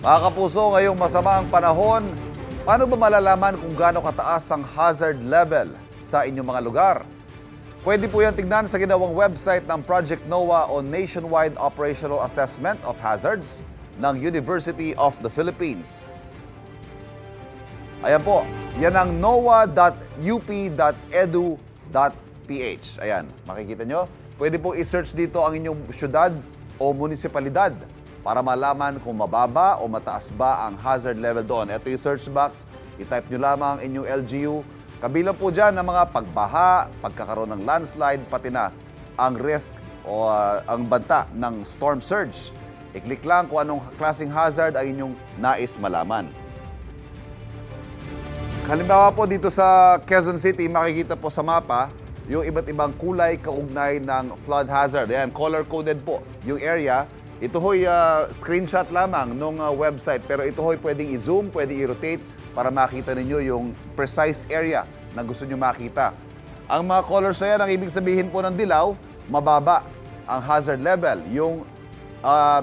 Mga kapuso, ngayong masamang panahon, paano ba malalaman kung gaano kataas ang hazard level sa inyong mga lugar? Pwede po yan tignan sa ginawang website ng Project NOAA o Nationwide Operational Assessment of Hazards ng University of the Philippines. Ayan po, yan ang noaa.up.edu.ph. Ayan, makikita nyo. Pwede po i-search dito ang inyong syudad o munisipalidad para malaman kung mababa o mataas ba ang hazard level doon. Ito yung search box, i-type nyo lamang ang inyong LGU. Kabilang po dyan ang mga pagbaha, pagkakaroon ng landslide, pati na ang risk o ang banta ng storm surge. I-click lang kung anong klaseng hazard ang inyong nais malaman. Halimbawa po dito sa Quezon City, makikita po sa mapa yung iba't ibang kulay kaugnay ng flood hazard. Ayan, color-coded po yung area. Ito ho'y screenshot lamang ng website, pero ito ho'y pwedeng i-zoom, pwedeng i-rotate para makita ninyo yung precise area na gusto nyo makita. Ang mga colors na yan, ang ibig sabihin po ng dilaw, mababa ang hazard level. Yung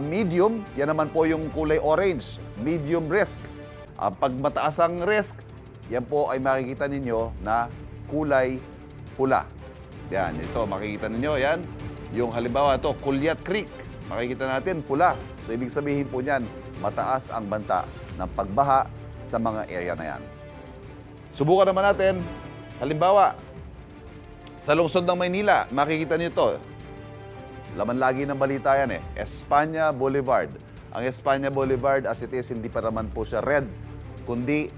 medium, yan naman po yung kulay orange, medium risk. Pag mataas ang risk, yan po ay makikita ninyo na kulay pula. Yan, ito makikita ninyo, yan. Yung halimbawa ito, Kulyat Creek. Makikita natin, pula. So, ibig sabihin po niyan, mataas ang banta ng pagbaha sa mga area na yan. Subukan naman natin, halimbawa, sa lungsod ng Maynila, makikita niyo ito. Laman lagi ng balita yan Espanya Boulevard. Ang Espanya Boulevard, as it is, hindi pa naman po siya red, kundi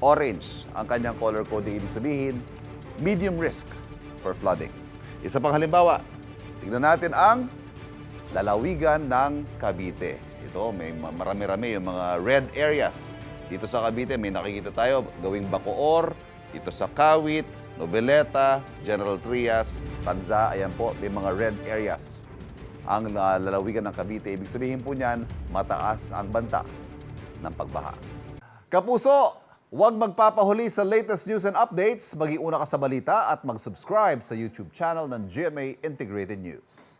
orange ang kanyang color code. Ibig sabihin, medium risk for flooding. Isa pang halimbawa, tignan natin ang lalawigan ng Cavite. Ito, may marami-rami yung mga red areas. Dito sa Cavite, may nakikita tayo gawing Bacoor, dito sa Kawit, Noveleta, General Trias, Tanza, ayan po, may mga red areas. Ang lalawigan ng Cavite, ibig sabihin po niyan, mataas ang banta ng pagbaha. Kapuso, huwag magpapahuli sa latest news and updates, mag-iuna ka sa balita at mag-subscribe sa YouTube channel ng GMA Integrated News.